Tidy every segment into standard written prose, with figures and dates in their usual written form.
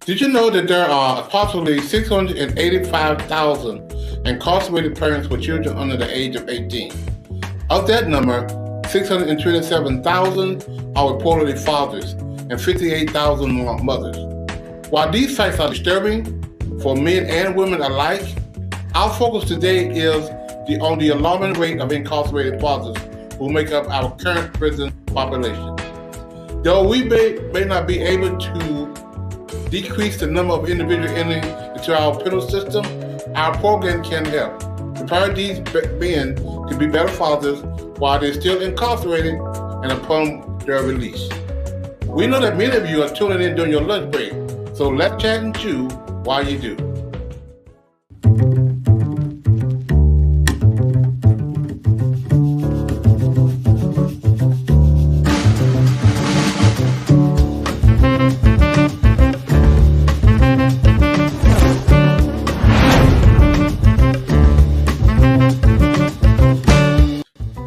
Did you know that there are approximately 685,000 incarcerated parents with children under the age of 18? Of that number, 627,000 are reportedly fathers and 58,000 mothers. While these facts are disturbing for men and women alike, our focus today is on the alarming rate of incarcerated fathers who make up our current prison population. Though we may not be able to decrease the number of individuals into our penal system, our program can help prepare these men to be better fathers while they're still incarcerated and upon their release. We know that many of you are tuning in during your lunch break, so let's chat and chew while you do.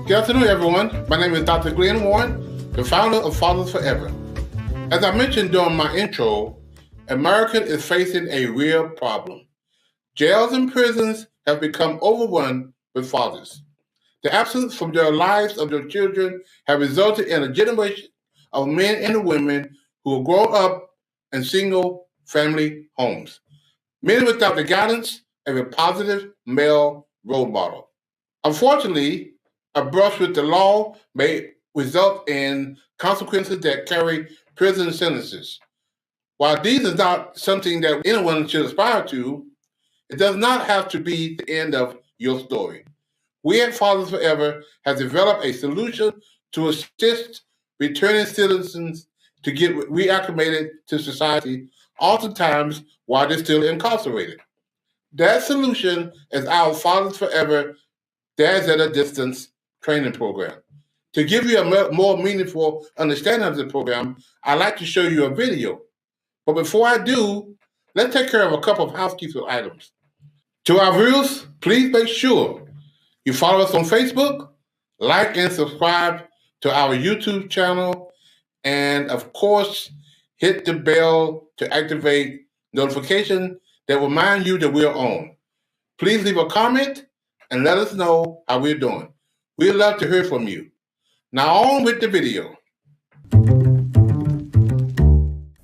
Good afternoon, everyone. My name is Dr. Glenn Warren, the founder of Fathers Forever. As I mentioned during my intro, America is facing a real problem. Jails and prisons have become overrun with fathers. The absence from their lives of their children have resulted in a generation of men and women who will grow up in single-family homes, many without the guidance of a positive male role model. Unfortunately, a brush with the law may result in consequences that carry prison sentences. While these is not something that anyone should aspire to, it does not have to be the end of your story. We at Fathers Forever have developed a solution to assist returning citizens to get reacclimated to society, oftentimes while they're still incarcerated. That solution is our Fathers Forever Dads at a Distance training program. To give you a more meaningful understanding of the program, I'd like to show you a video. But before I do, let's take care of a couple of housekeeping items. To our viewers, please make sure you follow us on Facebook, like and subscribe to our YouTube channel, and of course, hit the bell to activate notification that will remind you that we're on. Please leave a comment and let us know how we're doing. We'd love to hear from you. Now on with the video.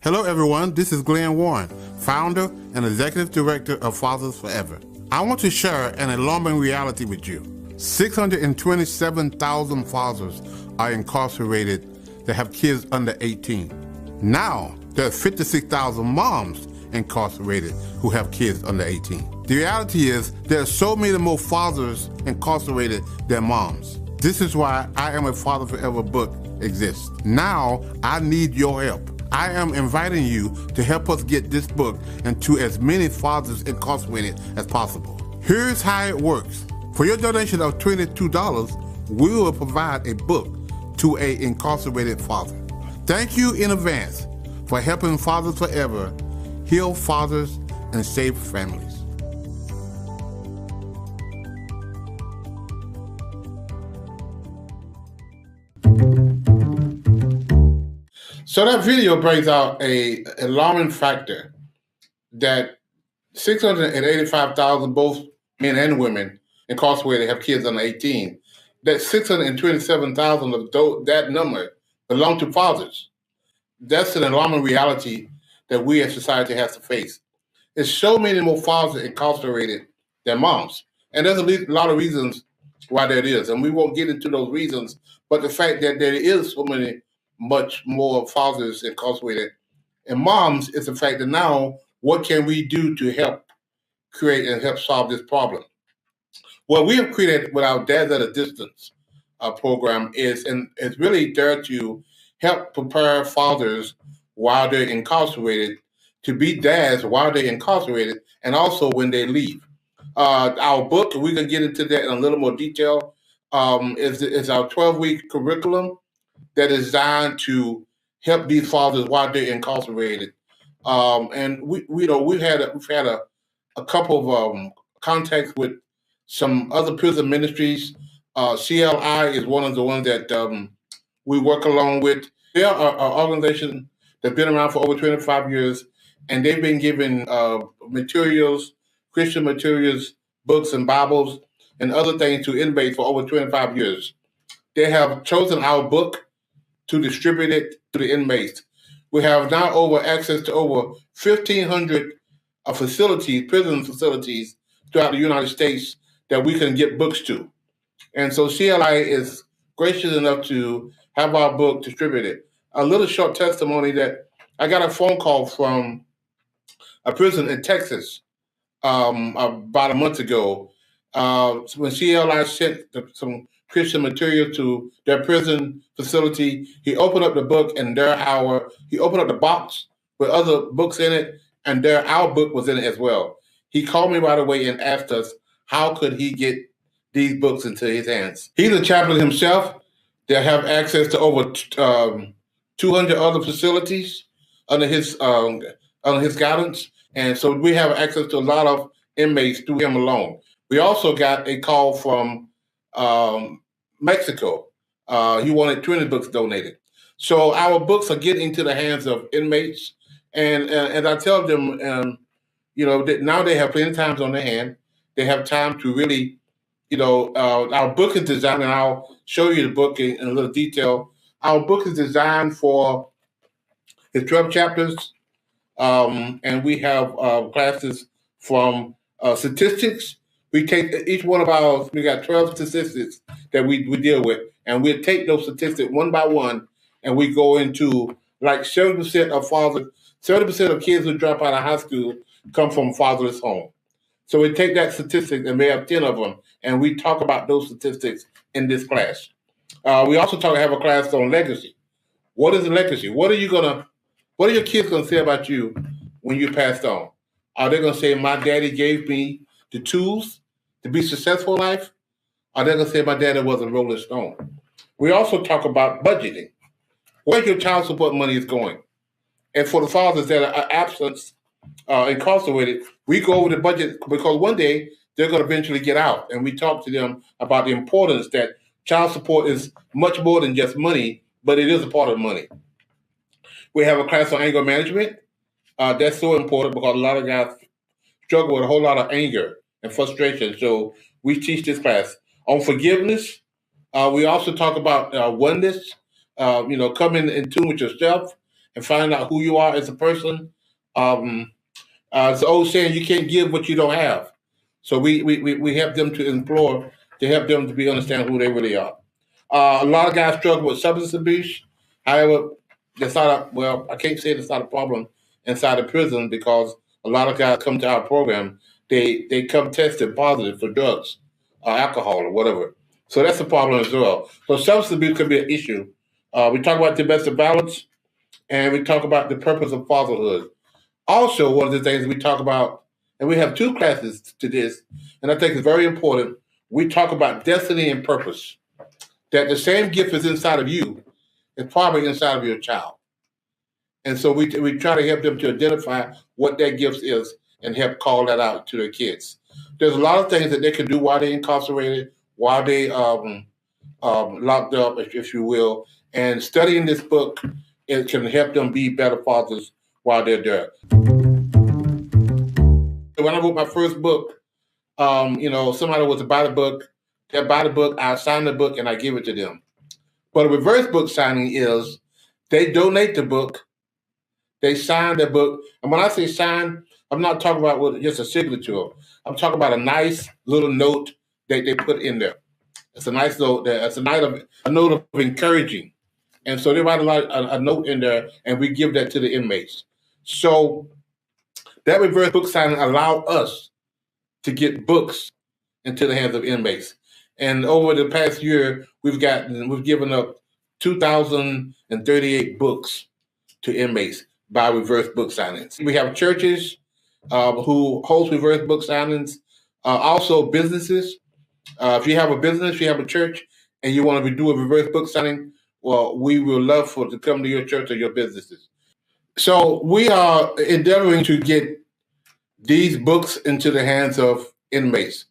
Hello everyone, this is Glenn Warren, founder and executive director of Fathers Forever. I want to share an alarming reality with you. 627,000 fathers are incarcerated that have kids under 18. Now, there are 56,000 moms incarcerated who have kids under 18. The reality is there are so many more fathers incarcerated than moms. This is why I Am a Father Forever book exists. Now, I need your help. I am inviting you to help us get this book into as many fathers incarcerated as possible. Here's how it works. For your donation of $22, we will provide a book to an incarcerated father. Thank you in advance for helping Fathers Forever heal fathers and save families. So that video brings out an alarming factor that 685,000, both men and women, incarcerated have kids under 18. That 627,000 of that number belong to fathers. That's an alarming reality that we as society has to face. There's so many more fathers incarcerated than moms. And there's a lot of reasons why that is. And we won't get into those reasons, but the fact that there is so much more fathers incarcerated and moms is the fact that now what can we do to help create and help solve this problem? What we have created with our Dads at a Distance program is really there to help prepare fathers while they're incarcerated to be dads while they're incarcerated and also when they leave. Our book, we're going to get into that in a little more detail, is our 12-week curriculum that is designed to help these fathers while they're incarcerated. And we've had a couple of contacts with some other prison ministries. CLI is one of the ones that we work along with. They are an organization that's been around for over 25 years, and they've been given materials, Christian materials, books and Bibles, and other things to inmates for over 25 years. They have chosen our book to distribute it to the inmates. We have now access to over 1,500 facilities, prison facilities throughout the United States that we can get books to. And so CLI is gracious enough to have our book distributed. A little short testimony that I got a phone call from a prison in Texas about a month ago when CLI sent some Christian material to their prison facility. He opened up the book, and he opened up the box with other books in it, and our book was in it as well. He called me right away and asked us how could he get these books into his hands. He's a chaplain himself. They have access to over 200 other facilities under his guidance, and so we have access to a lot of inmates through him alone. We also got a call from Mexico. He wanted 20 books donated. So our books are getting into the hands of inmates, and I tell them, that now they have plenty of time on their hand. They have time to really, our book is designed, and I'll show you the book in a little detail. Our book is designed for the 12 chapters, and we have classes from statistics. We take each one of we got 12 statistics that we deal with, and we'll take those statistics one by one, and we go into like 70% of kids who drop out of high school come from fatherless home. So we take that statistic, and we have 10 of them, and we talk about those statistics in this class. We also have a class on legacy. What is a legacy? What are your kids gonna say about you when you passed on? Are they gonna say, my daddy gave me the tools to be successful in life? Are they gonna say, my daddy was a Rolling Stone? We also talk about budgeting. Where your child support money is going. And for the fathers that are absent, incarcerated, we go over the budget because one day they're going to eventually get out. And we talk to them about the importance that child support is much more than just money, but it is a part of money. We have a class on anger management. That's so important because a lot of guys struggle with a whole lot of anger and frustration. So we teach this class. On forgiveness, we also talk about oneness, coming in tune with yourself and finding out who you are as a person. It's the old saying, you can't give what you don't have. So we help them to help them to understand who they really are. A lot of guys struggle with substance abuse. However, I can't say it's not a problem inside the prison because a lot of guys come to our program, they come tested positive for drugs, alcohol, or whatever. So that's a problem as well. So substance abuse could be an issue. We talk about domestic violence, and we talk about the purpose of fatherhood. Also, one of the things we talk about, and we have two classes to this, and I think it's very important, we talk about destiny and purpose. That the same gift is inside of you, is probably inside of your child. And so we try to help them to identify what that gift is and help call that out to their kids. There's a lot of things that they can do while they're incarcerated, while they locked up, if you will. And studying this book, it can help them be better fathers while they're there. When I wrote my first book, somebody was to buy the book, they'll buy the book, I sign the book, and I give it to them. But a reverse book signing is they donate the book, they sign the book. And when I say sign, I'm not talking about just a signature. I'm talking about a nice little note that they put in there. It's a nice note. It's a note of encouraging. And so they write a note in there, and we give that to the inmates. So that reverse book signing allowed us to get books into the hands of inmates. And over the past year, we've given up 2,038 books to inmates by reverse book signings. We have churches who host reverse book signings, also businesses. If you have a business, you have a church, and you want to do a reverse book signing, well, we will love to come to your church or your businesses. So we are endeavoring to get these books into the hands of inmates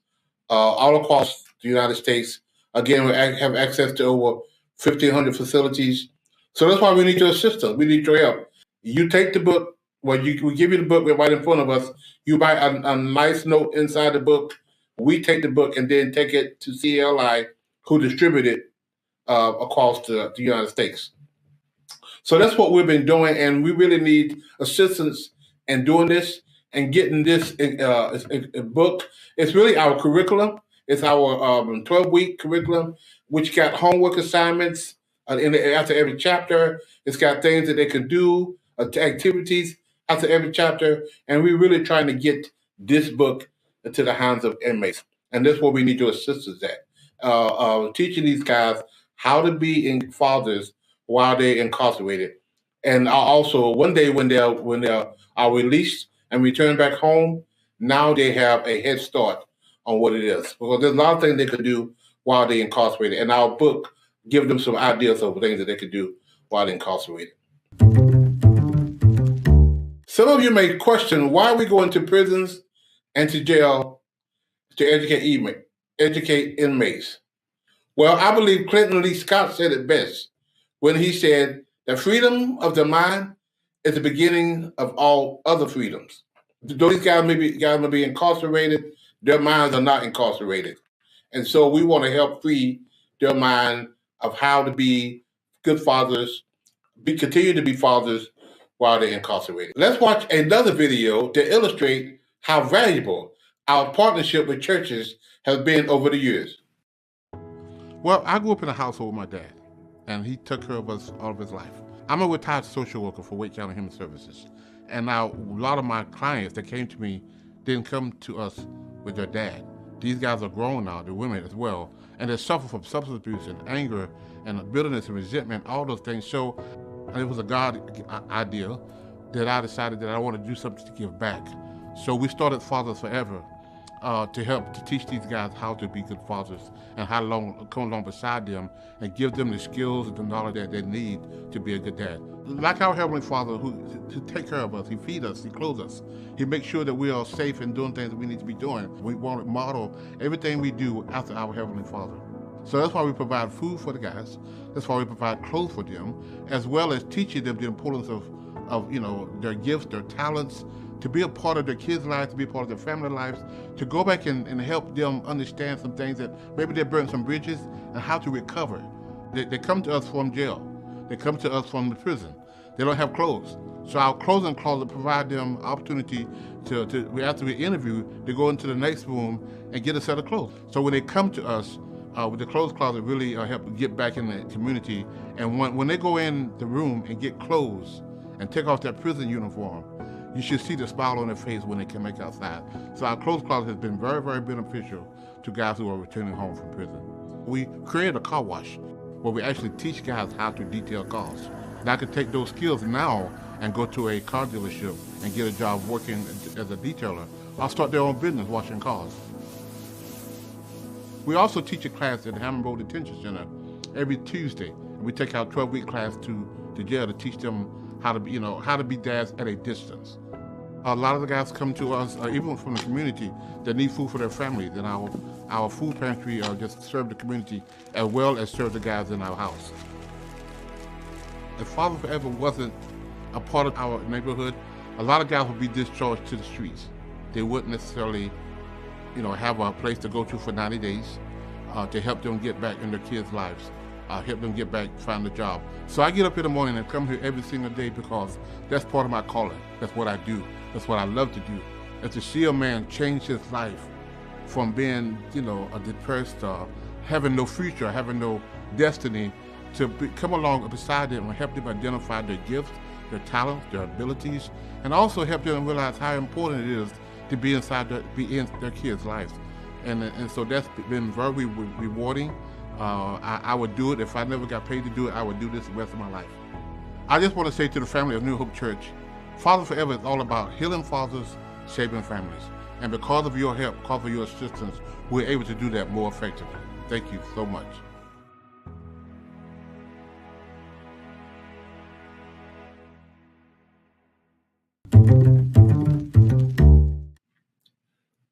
all across the United States. Again, we have access to over 1,500 facilities. So that's why we need your assistance. We need your help. You take the book Well, we give you the book right in front of us. You write a nice note inside the book. We take the book and then take it to CLI, who distribute it across the United States. So that's what we've been doing, and we really need assistance in doing this and getting this book. It's really our curriculum. It's our 12-week curriculum, which got homework assignments after every chapter. It's got things that they can do, activities after every chapter, and we're really trying to get this book into the hands of inmates. And that's what we need your assistance at. Teaching these guys how to be fathers while they're incarcerated. And also, one day when they are released and return back home, now they have a head start on what it is. Because there's a lot of things they could do while they're incarcerated. And our book gives them some ideas of things that they could do while they're incarcerated. Some of you may question why we go into prisons and to jail to educate inmates. Well, I believe Clinton Lee Scott said it best when he said, the freedom of the mind is the beginning of all other freedoms. Though these guys may be incarcerated, their minds are not incarcerated. And so we want to help free their mind of how to be good fathers, continue to be fathers while they're incarcerated. Let's watch another video to illustrate how valuable our partnership with churches has been over the years. Well, I grew up in a household with my dad, and he took care of us all of his life. I'm a retired social worker for Wake County Human Services. And now a lot of my clients that came to me didn't come to us with their dad. These guys are grown now, they're women as well, and they suffer from substance abuse and anger and bitterness and resentment, all those things. So it was a God idea that I decided that I want to do something to give back. So we started Fathers Forever to help to teach these guys how to be good fathers and how to come along beside them and give them the skills and the knowledge that they need to be a good dad. Like our Heavenly Father who take care of us, He feeds us, He clothes us. He makes sure that we are safe and doing things that we need to be doing. We want to model everything we do after our Heavenly Father. So that's why we provide food for the guys. That's why we provide clothes for them, as well as teaching them the importance of their gifts, their talents, to be a part of their kids' lives, to be a part of their family lives, to go back and help them understand some things that maybe they burned some bridges and how to recover. They come to us from jail. They come to us from the prison. They don't have clothes. So our clothing closet provide them opportunity after we interview, to go into the next room and get a set of clothes. So when they come to us, with the clothes closet really help them get back in the community. And when they go in the room and get clothes and take off their prison uniform, you should see the smile on their face when they come back outside. So our clothes closet has been very, very beneficial to guys who are returning home from prison. We created a car wash where we actually teach guys how to detail cars. And I could take those skills now and go to a car dealership and get a job working as a detailer. I'll start their own business washing cars. We also teach a class at the Hammond Road Detention Center every Tuesday. We take our 12-week class to jail to teach them how to be dads at a distance. A lot of the guys come to us, even from the community, that need food for their families, and our food pantry just serve the community as well as serve the guys in our house. If Fathers Forever wasn't a part of our neighborhood, a lot of guys would be discharged to the streets. They wouldn't necessarily, have a place to go to for 90 days to help them get back in their kids' lives, help them get back, find a job. So I get up in the morning and come here every single day because that's part of my calling. That's what I do. That's what I love to do. Is to see a man change his life from being, a depressed, having no future, having no destiny, to come along beside them and help them identify their gifts, their talents, their abilities, and also help them realize how important it is to be in their kids' lives. And so that's been very rewarding. I would do it. If I never got paid to do it, I would do this the rest of my life. I just want to say to the family of New Hope Church, Fathers Forever is all about healing fathers, saving families. And because of your help, because of your assistance, we're able to do that more effectively. Thank you so much.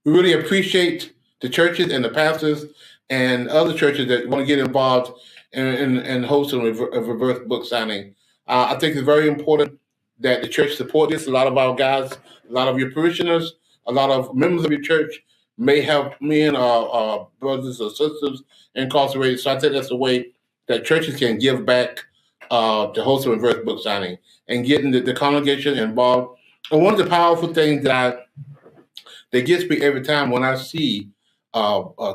We really appreciate the churches and the pastors and other churches that want to get involved in hosting a reverse book signing. I think it's very important that the church support this. A lot of our guys, a lot of your parishioners, a lot of members of your church may have men or brothers or sisters incarcerated. So I think that's a way that churches can give back to host a reverse book signing and getting the congregation involved. And one of the powerful things that gets me every time when I see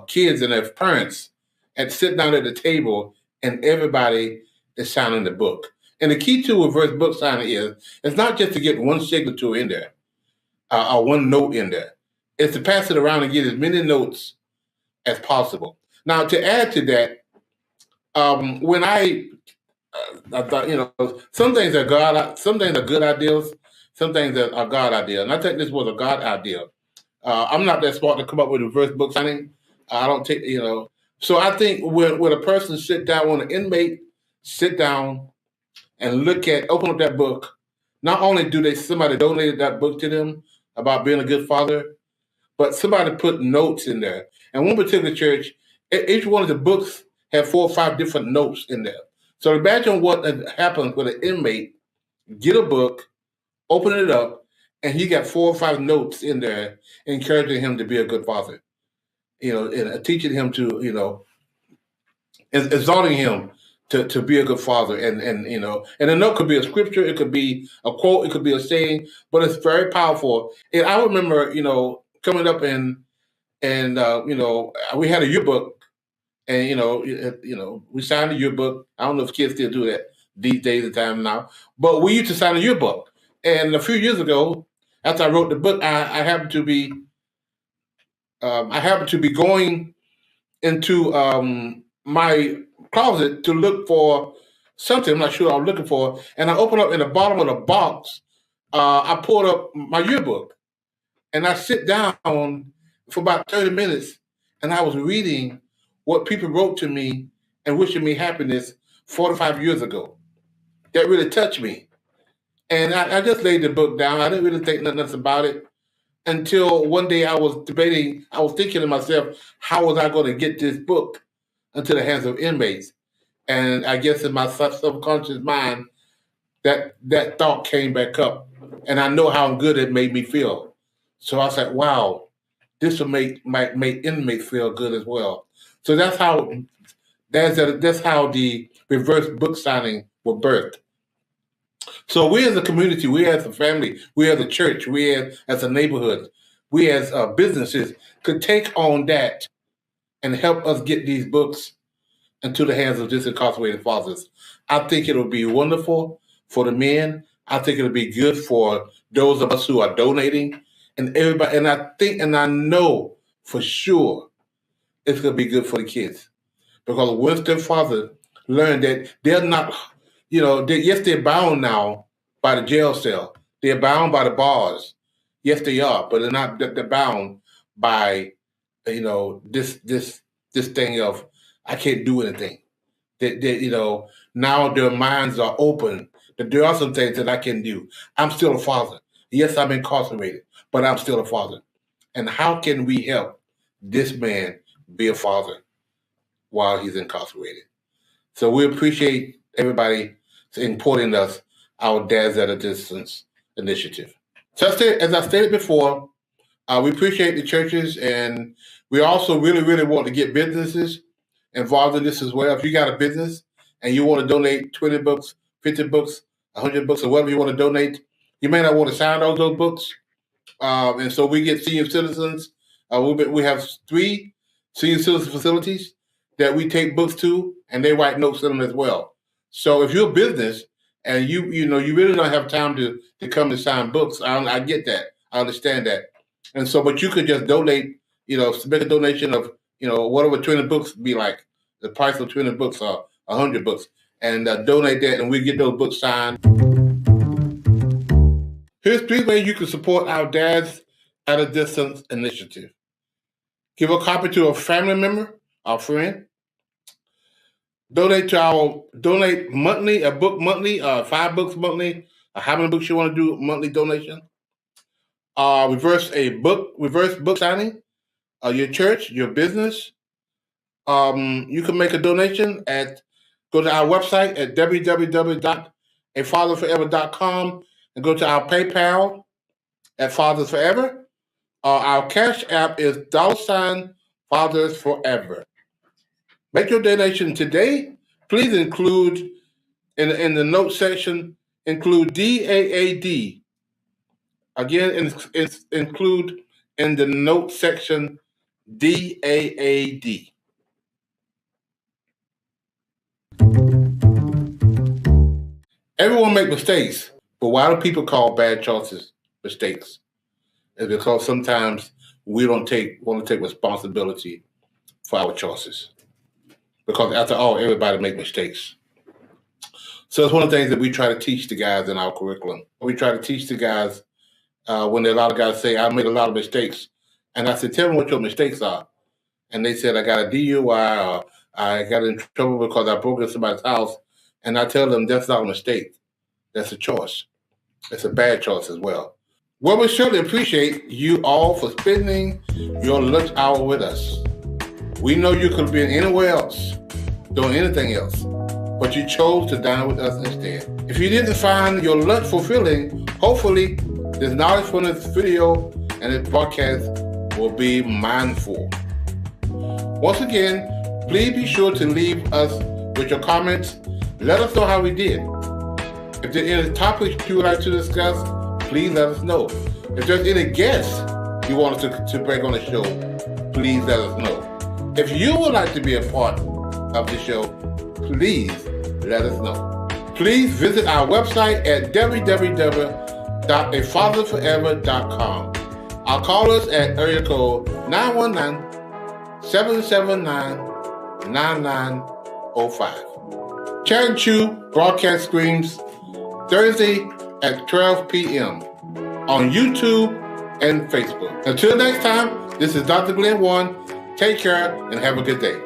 kids and their parents and sit down at the table and everybody is signing the book. And the key to reverse book signing is it's not just to get one signature in there or one note in there. It's to pass it around and get as many notes as possible. Now, to add to that, when I thought, some things are some things are good ideas, some things are God ideas, and I think this was a God idea. I'm not that smart to come up with reverse book signing. I don't take, So I think when a person sit down, when an inmate sit down and open up that book, not only do somebody donated that book to them about being a good father, but somebody put notes in there. And one particular church, each one of the books had 4 or 5 different notes in there. So imagine what happens when an inmate get a book, open it up, and he got 4 or 5 notes in there encouraging him to be a good father, and teaching him to, exalting him to be a good father. And a note could be a scripture, it could be a quote, it could be a saying, but it's very powerful. And I remember, coming up and we had a yearbook, and we signed a yearbook. I don't know if kids still do that these days and time now, but we used to sign a yearbook. And a few years ago, after I wrote the book, I happened to be going into my closet to look for something. I'm not sure what I was looking for, and I opened up in the bottom of the box. I pulled up my yearbook, and I sit down for about 30 minutes, and I was reading what people wrote to me and wishing me happiness 45 years ago. That really touched me. And I just laid the book down. I didn't really think nothing else about it until one day I was thinking to myself, how was I going to get this book into the hands of inmates? And I guess in my subconscious mind, that thought came back up. And I know how good it made me feel. So I said, wow, this will make inmates feel good as well. So that's how the reverse book signing was birthed. So we as a community, we as a family, we as a church, we as a neighborhood, we as businesses could take on that and help us get these books into the hands of these incarcerated fathers. I think it'll be wonderful for the men. I think it'll be good for those of us who are donating and everybody. And I think and I know for sure it's going to be good for the kids. Because once their father learned that they're not, yes, they're bound now by the jail cell. They're bound by the bars. Yes, they are, but they're not. They're bound by, this thing of I can't do anything. Now their minds are open. That there are some things that I can do. I'm still a father. Yes, I'm incarcerated, but I'm still a father. And how can we help this man be a father while he's incarcerated? So we appreciate everybody supporting us, our Dads at a Distance initiative. So as I stated before, we appreciate the churches, and we also really, really want to get businesses involved in this as well. If you got a business and you want to donate 20 books, 50 books, 100 books, or whatever you want to donate, you may not want to sign all those books. And so we get senior citizens. We have 3 senior citizen facilities that we take books to, and they write notes in them as well. So if you're a business and you really don't have time to come to sign books, I get that. I understand that. And so, but you could just donate, submit a donation of, whatever 20 books be like, the price of 20 books or 100 books, and donate that, and we get those books signed. Here's 3 ways you can support our Dads at a Distance initiative. Give a copy to a family member, our friend. Donate monthly, a book monthly, 5 books monthly, how many books you want to do monthly donation. Reverse book signing, your church, your business. You can make a donation go to our website at www.afatherforever.com and go to our PayPal at Fathers Forever, or our Cash App is $Fathers Forever. Make your donation today. Please include in the note section, include DAAD. Again, include in the note section DAAD. Everyone makes mistakes, but why do people call bad choices mistakes? It's because sometimes we don't want to take responsibility for our choices. Because after all, everybody makes mistakes. So it's one of the things that we try to teach the guys in our curriculum. We try to teach the guys when a lot of guys say, I made a lot of mistakes. And I said, tell me what your mistakes are. And they said, I got a DUI, or I got in trouble because I broke into somebody's house. And I tell them that's not a mistake. That's a choice. It's a bad choice as well. Well, we surely appreciate you all for spending your lunch hour with us. We know you could have been anywhere else, doing anything else, but you chose to dine with us instead. If you didn't find your lunch fulfilling, hopefully this knowledge from this video and this broadcast will be mindful. Once again, please be sure to leave us with your comments. Let us know how we did. If there are any topics you would like to discuss, please let us know. If there's any guests you want us to bring on the show, please let us know. If you would like to be a part of the show, please let us know. Please visit our website at www.afathersforever.com. Or call us at area code 919-779-9905. Chat and Chew broadcast streams Thursday at 12 p.m. on YouTube and Facebook. Until next time, this is Dr. Glenn Warren. Take care and have a good day.